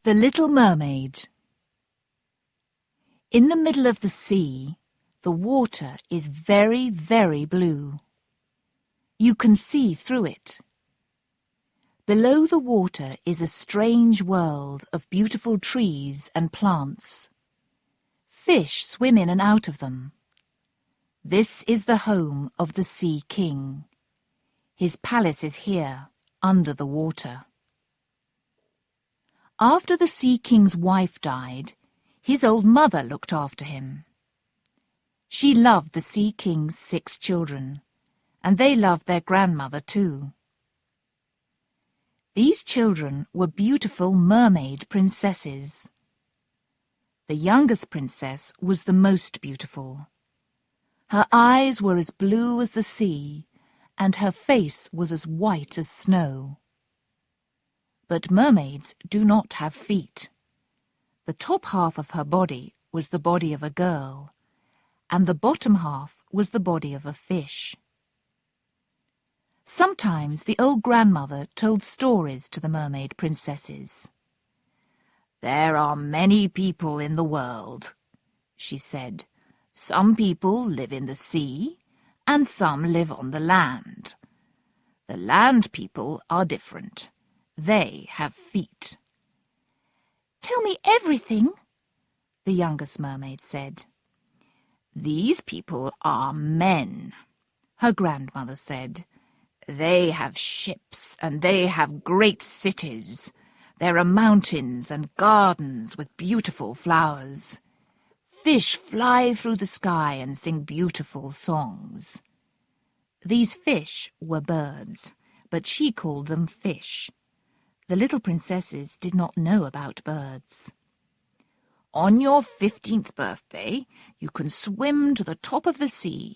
The Little Mermaid. In the middle of the sea, the water is very, very blue. You can see through it. Below the water is a strange world of beautiful trees and plants. Fish swim in and out of them. This is the home of the Sea King. His palace is here, under the water. After the Sea King's wife died, his old mother looked after him. She loved the Sea King's 6 children, and they loved their grandmother too. These children were beautiful mermaid princesses. The youngest princess was the most beautiful. Her eyes were as blue as the sea, and her face was as white as snow. But mermaids do not have feet. The top half of her body was the body of a girl, and the bottom half was the body of a fish. Sometimes the old grandmother told stories to the mermaid princesses. "There are many people in the world," she said. "Some people live in the sea, and some live on the land. The land people are different. They have feet." "Tell me everything," the youngest mermaid said. "These people are men," her grandmother said. "They have ships and they have great cities. There are mountains and gardens with beautiful flowers. Fish fly through the sky and sing beautiful songs." These fish were birds, but she called them fish. The little princesses did not know about birds. "On your 15th birthday, you can swim to the top of the sea,"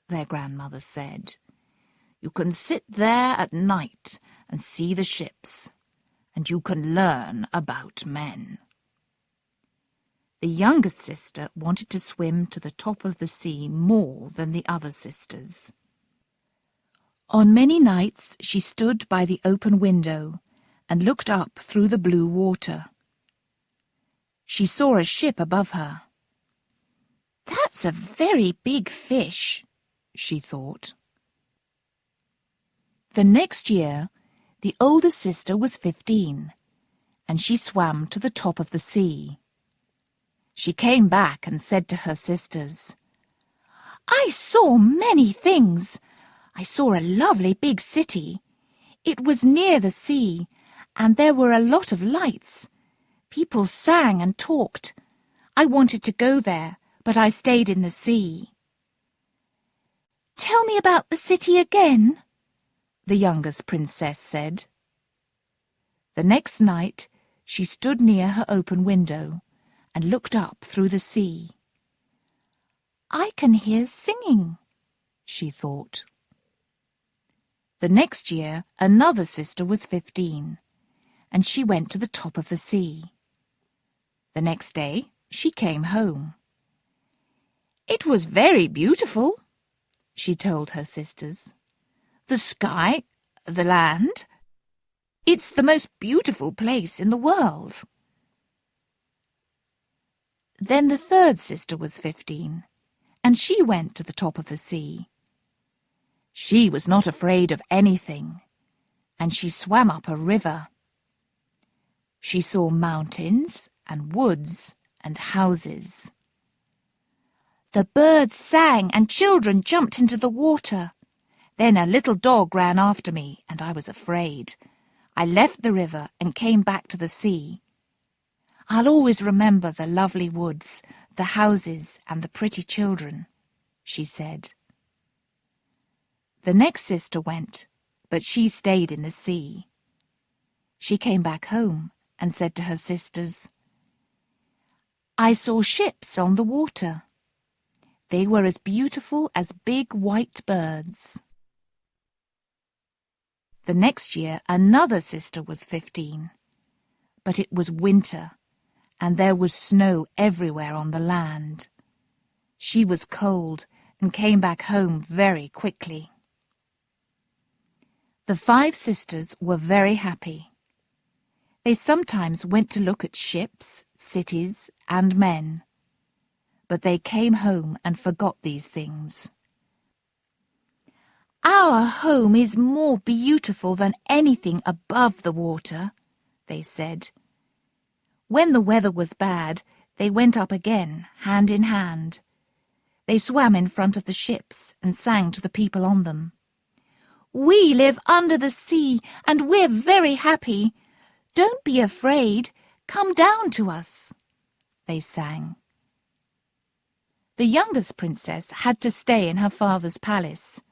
their grandmother said. "You can sit there at night and see the ships, and you can learn about men." The youngest sister wanted to swim to the top of the sea more than the other sisters. On many nights she stood by the open window and looked up through the blue water. She saw a ship above her. "That's a very big fish," she thought. The next year, the older sister was 15, and she swam to the top of the sea. She came back and said to her sisters, "I saw many things. I saw a lovely big city. It was near the sea, and there were a lot of lights. People sang and talked. I wanted to go there, but I stayed in the sea." "Tell me about the city again," the youngest princess said. The next night she stood near her open window and looked up through the sea. "I can hear singing," she thought. The next year another sister was 15, and she went to the top of the sea. The next day she came home. "It was very beautiful," she told her sisters. "The sky, the land, it's the most beautiful place in the world." Then the third sister was 15, and she went to the top of the sea. She was not afraid of anything, and she swam up a river. She saw mountains and woods and houses. The birds sang and children jumped into the water. Then a little dog ran after me, and I was afraid. I left the river and came back to the sea. I'll always remember the lovely woods, the houses, and the pretty children," she said. The next sister went, but she stayed in the sea. She came back home and said to her sisters, "I saw ships on the water. They were as beautiful as big white birds." The next year another sister was 15, but it was winter, and there was snow everywhere on the land. She was cold and came back home very quickly. The 5 sisters were very happy. They sometimes went to look at ships, cities, and men. But they came home and forgot these things. "Our home is more beautiful than anything above the water," they said. When the weather was bad, they went up again, hand in hand. They swam in front of the ships and sang to the people on them. "We live under the sea, and we're very happy. Don't be afraid. Come down to us," they sang. The youngest princess had to stay in her father's palace.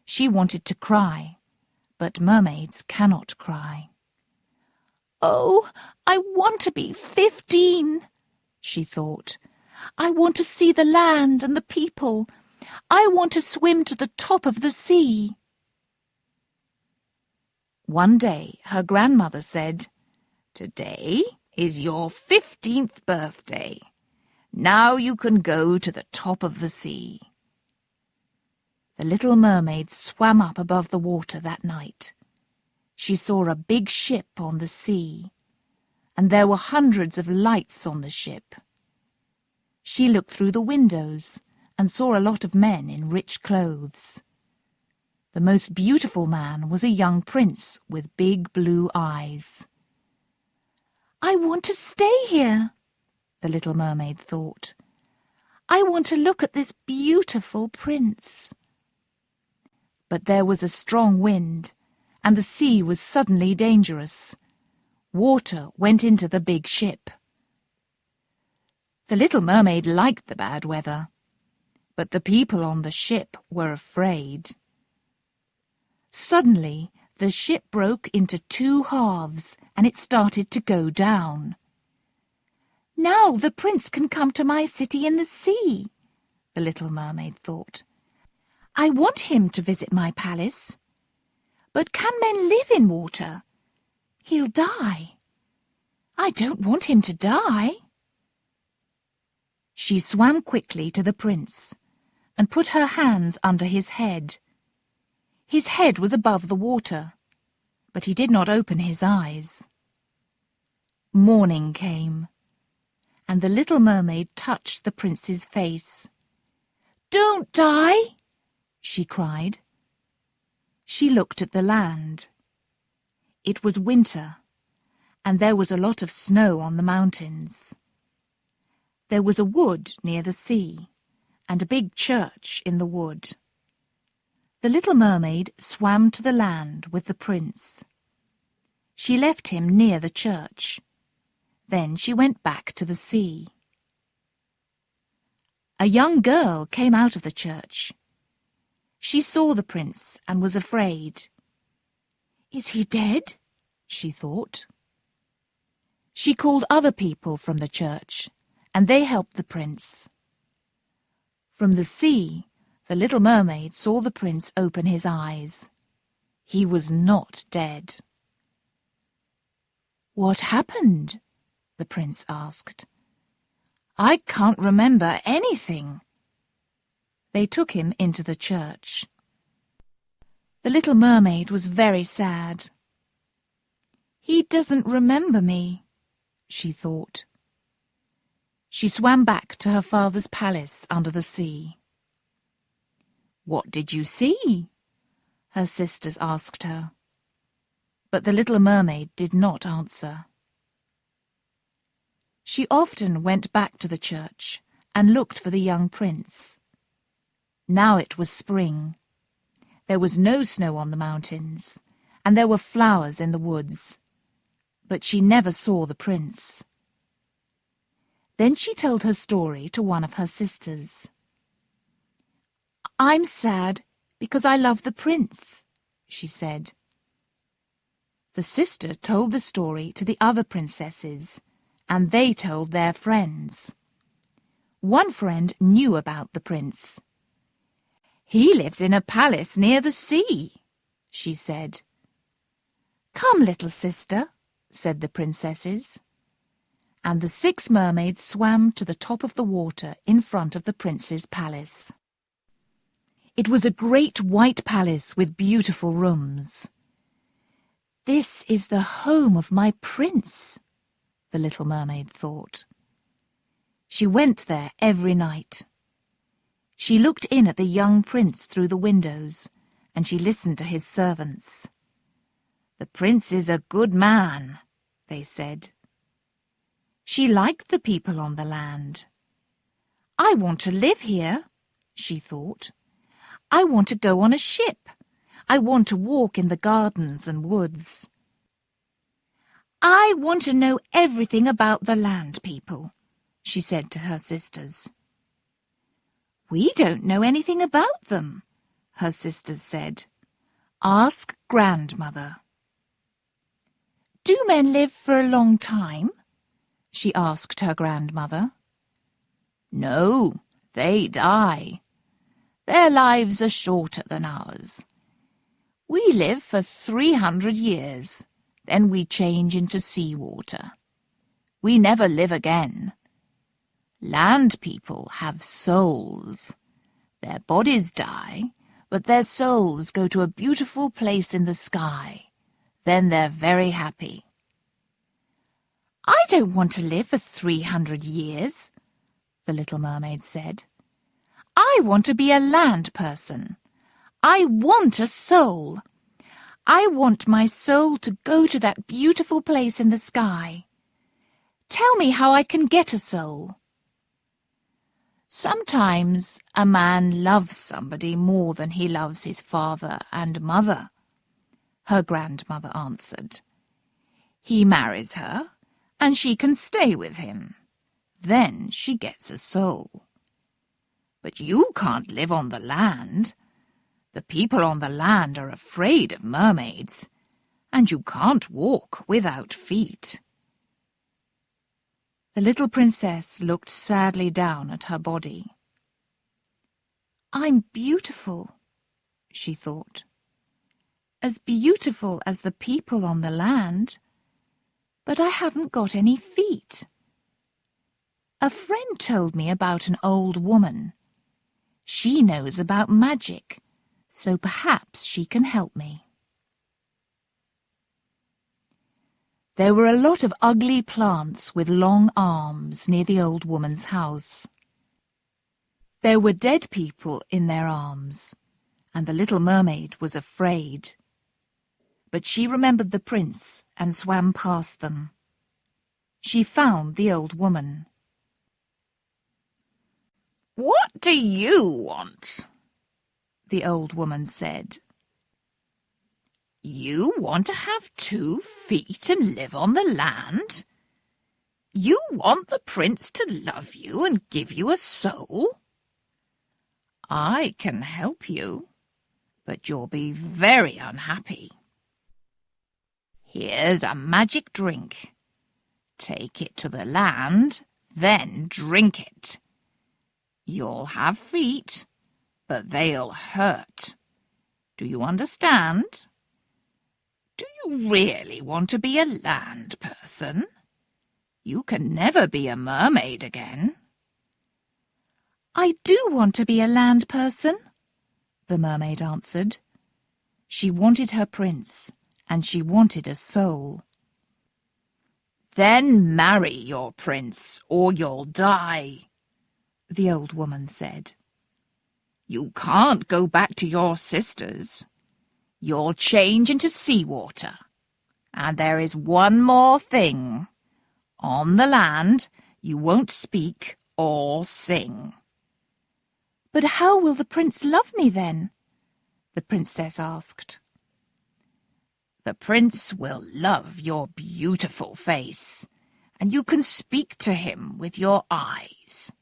She wanted to cry, but mermaids cannot cry. "Oh, I want to be 15, she thought. "I want to see the land and the people. I want to swim to the top of the sea." One day her grandmother said, "Today is your 15th birthday. Now you can go to the top of the sea." The little mermaid swam up above the water that night. She saw a big ship on the sea, and there were hundreds of lights on the ship. She looked through the windows and saw a lot of men in rich clothes. The most beautiful man was a young prince with big blue eyes. "I want to stay here," the little mermaid thought. "I want to look at this beautiful prince." But there was a strong wind, and the sea was suddenly dangerous. Water went into the big ship. The little mermaid liked the bad weather, but the people on the ship were afraid. Suddenly, the ship broke into 2 halves, and it started to go down. "Now the prince can come to my city in the sea," the little mermaid thought. "I want him to visit my palace. But can men live in water? He'll die. I don't want him to die." She swam quickly to the prince and put her hands under his head. His head was above the water, but he did not open his eyes. Morning came, and the little mermaid touched the prince's face. "Don't die!" she cried. She looked at the land. It was winter, and there was a lot of snow on the mountains. There was a wood near the sea, and a big church in the wood. The little mermaid swam to the land with the prince. She left him near the church. Then she went back to the sea. A young girl came out of the church. She saw the prince and was afraid. "Is he dead?" she thought. She called other people from the church, and they helped the prince. From the sea, the little mermaid saw the prince open his eyes. He was not dead. "What happened?" the prince asked. "I can't remember anything." They took him into the church. The little mermaid was very sad. "He doesn't remember me," she thought. She swam back to her father's palace under the sea. "What did you see?" her sisters asked her. But the little mermaid did not answer. She often went back to the church and looked for the young prince. Now it was spring. There was no snow on the mountains, and there were flowers in the woods. But she never saw the prince. Then she told her story to one of her sisters. "I'm sad because I love the prince," she said. The sister told the story to the other princesses, and they told their friends. One friend knew about the prince. "He lives in a palace near the sea," she said. "Come, little sister," said the princesses. And the 6 mermaids swam to the top of the water in front of the prince's palace. It was a great white palace with beautiful rooms. This is the home of my prince, the little mermaid thought. She went there every night. She looked in at the young prince through the windows, and she listened to his servants. "The prince is a good man," they said. She liked the people on the land. "I want to live here," she thought. "I want to go on a ship. I want to walk in the gardens and woods. I want to know everything about the land people," she said to her sisters. "We don't know anything about them," her sisters said. "Ask grandmother." "Do men live for a long time?" she asked her grandmother. "No, they die. Their lives are shorter than ours. We live for 300 years, then we change into seawater. We never live again. Land people have souls. Their bodies die, but their souls go to a beautiful place in the sky. Then they're very happy." "I don't want to live for 300 years," the little mermaid said. "I want to be a land person. I want a soul. I want my soul to go to that beautiful place in the sky. Tell me how I can get a soul." "Sometimes a man loves somebody more than he loves his father and mother," her grandmother answered. "He marries her, and she can stay with him. Then she gets a soul. But you can't live on the land. The people on the land are afraid of mermaids, and you can't walk without feet." The little princess looked sadly down at her body. "I'm beautiful," she thought. "As beautiful as the people on the land, but I haven't got any feet. A friend told me about an old woman. She knows about magic, so perhaps she can help me." There were a lot of ugly plants with long arms near the old woman's house. There were dead people in their arms, and the little mermaid was afraid. But she remembered the prince and swam past them. She found the old woman. "What do you want?" the old woman said. "You want to have 2 feet and live on the land? You want the prince to love you and give you a soul? I can help you, but you'll be very unhappy. Here's a magic drink. Take it to the land, then drink it. You'll have feet, but they'll hurt. Do you understand? Do you really want to be a land person? You can never be a mermaid again." "I do want to be a land person," the mermaid answered. She wanted her prince, and she wanted a soul. "Then marry your prince, or you'll die," the old woman said. "You can't go back to your sisters. You'll change into seawater. And there is one more thing. On the land, you won't speak or sing." "But how will the prince love me then?" the princess asked. "The prince will love your beautiful face, and you can speak to him with your eyes,"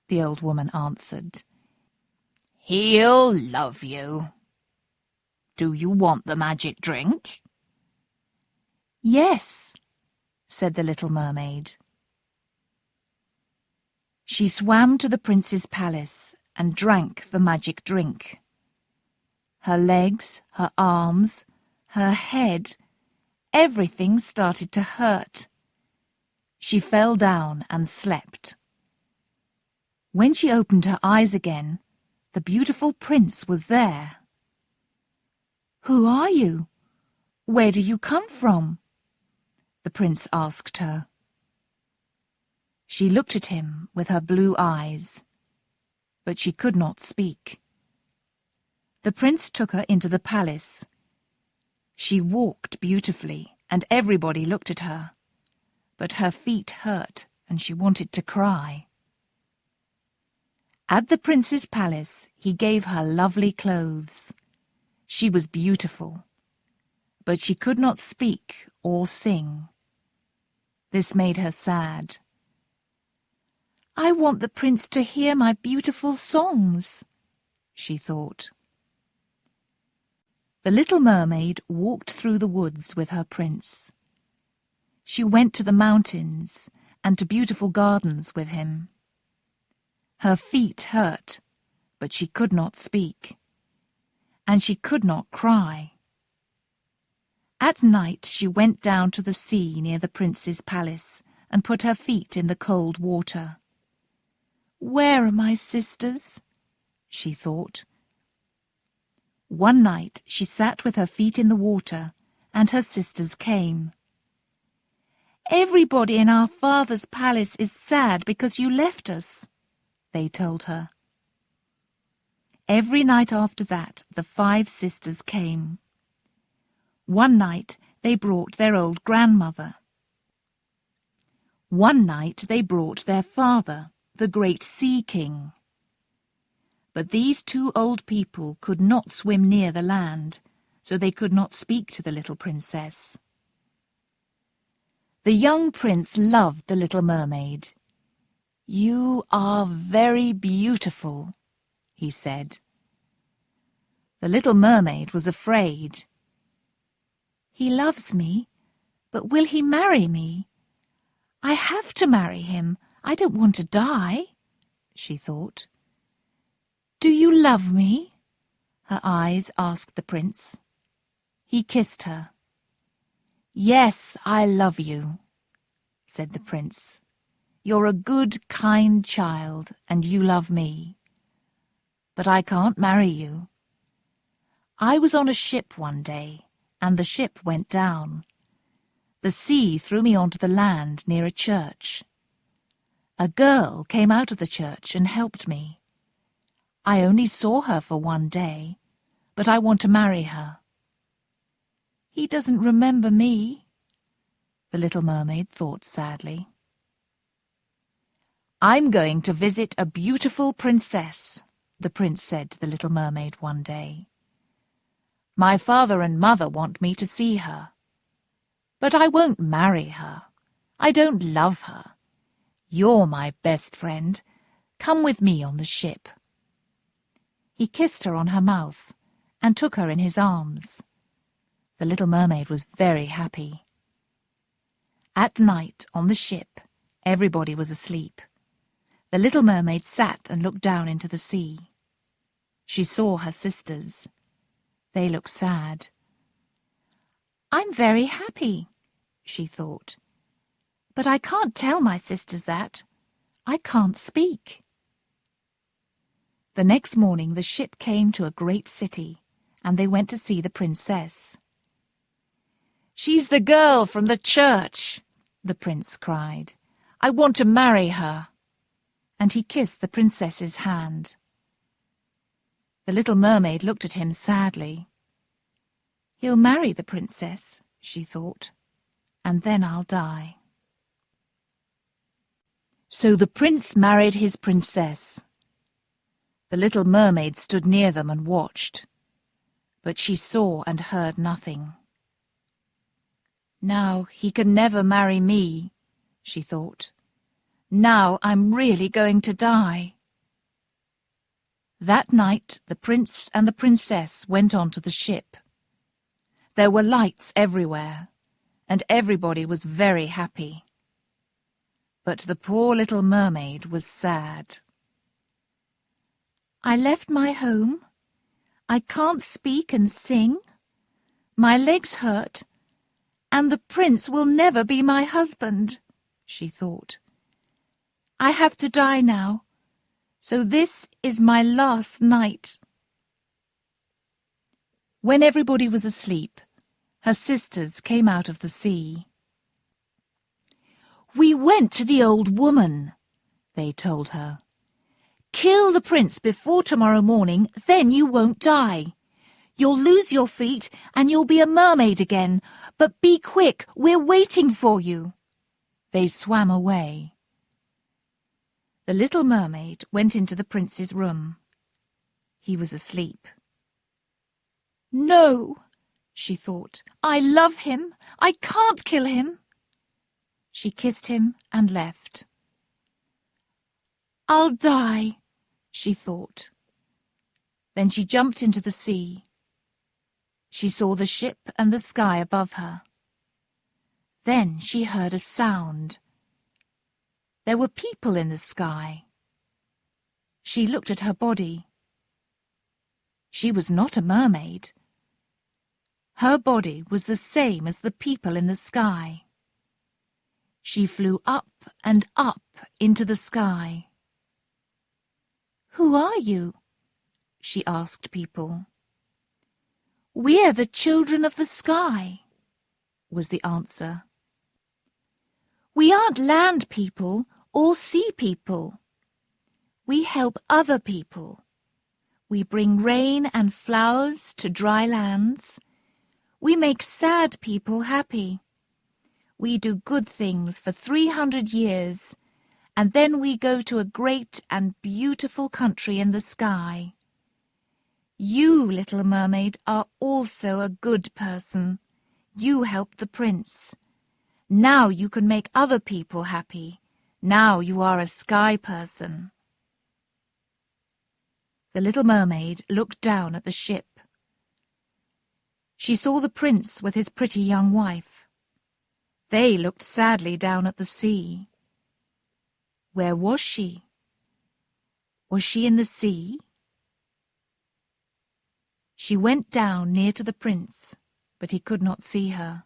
the old woman answered. "He'll love you. Do you want the magic drink?" "Yes," said the little mermaid. She swam to the prince's palace and drank the magic drink. Her legs, her arms, her head, everything started to hurt. She fell down and slept. When she opened her eyes again, the beautiful prince was there. "Who are you? "Where do you come from?" the prince asked her. She looked at him with her blue eyes, but she could not speak. The prince took her into the palace. She walked beautifully, and everybody looked at her, but her feet hurt and she wanted to cry. At the prince's palace, he gave her lovely clothes. She was beautiful, but she could not speak or sing. This made her sad. "I want the prince to hear my beautiful songs," she thought. The little mermaid walked through the woods with her prince. She went to the mountains and to beautiful gardens with him. Her feet hurt, but she could not speak, and she could not cry. At night she went down to the sea near the prince's palace and put her feet in the cold water. "Where are my sisters?" she thought. One night she sat with her feet in the water, and her sisters came. "Everybody in our father's palace is sad because you left us," they told her. Every night after that, the 5 sisters came. One night they brought their old grandmother. One night they brought their father, the great sea king. But these 2 old people could not swim near the land, so they could not speak to the little princess. The young prince loved the little mermaid. "You are very beautiful," he said. The little mermaid was afraid. "He loves me, but will he marry me? I have to marry him. I don't want to die," she thought. "Do you love me?" her eyes asked the prince. He kissed her. "Yes, I love you," said the prince. "You're a good, kind child, and you love me. But I can't marry you. I was on a ship one day, and the ship went down. The sea threw me onto the land near a church. A girl came out of the church and helped me. I only saw her for one day, but I want to marry her." "He doesn't remember me," the little mermaid thought sadly. "I'm going to visit a beautiful princess," the prince said to the little mermaid one day. "My father and mother want me to see her. But I won't marry her. I don't love her. You're my best friend. Come with me on the ship." He kissed her on her mouth and took her in his arms. The little mermaid was very happy. At night, on the ship, everybody was asleep. The little mermaid sat and looked down into the sea. She saw her sisters. They looked sad. "I'm very happy," she thought. "But I can't tell my sisters that. I can't speak." The next morning the ship came to a great city, and they went to see the princess. "She's the girl from the church," the prince cried. "I want to marry her." And he kissed the princess's hand. The little mermaid looked at him sadly. "He'll marry the princess," she thought, "and then I'll die." So the prince married his princess. The little mermaid stood near them and watched, but she saw and heard nothing. "Now he can never marry me," she thought. "Now I'm really going to die." That night the prince and the princess went on to the ship. There were lights everywhere, and everybody was very happy. But the poor little mermaid was sad. "I left my home. I can't speak and sing. My legs hurt, and the prince will never be my husband," she thought. "I have to die now, so this is my last night." When everybody was asleep, Her sisters came out of the sea. "We went to the old woman," they told her. "Kill the prince before tomorrow morning, then you won't die. You'll lose your feet and you'll be a mermaid again, but be quick, we're waiting for you." They swam away. The little mermaid went into the prince's room. He was asleep. "No," she thought, "I love him. I can't kill him." She kissed him and left. "I'll die," she thought. Then she jumped into the sea. She saw the ship and the sky above her. Then she heard a sound. There were people in the sky. She looked at her body. She was not a mermaid. Her body was the same as the people in the sky. She flew up and up into the sky. "Who are you?" she asked people. "We're the children of the sky," was the answer. "We aren't land people or sea people. We help other people. We bring rain and flowers to dry lands. We make sad people happy. We do good things for 300 years, and then we go to a great and beautiful country in the sky. You, little mermaid, are also a good person. You helped the prince. Now you can make other people happy. Now you are a sky person." The little mermaid looked down at the ship. She saw the prince with his pretty young wife. They looked sadly down at the sea. Where was she? Was she in the sea? She went down near to the prince, but he could not see her.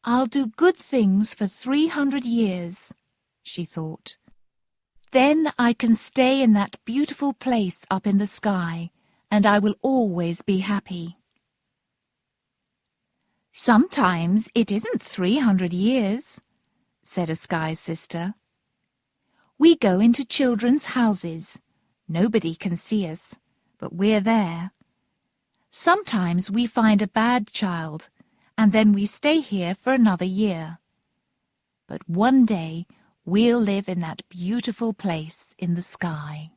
"I'll do good things for 300 years, she thought. "Then I can stay in that beautiful place up in the sky, and I will always be happy." "Sometimes it isn't 300 years, said a sky sister. "We go into children's houses. Nobody can see us, but we're there. Sometimes we find a bad child, and then we stay here for another year. But one day we'll live in that beautiful place in the sky."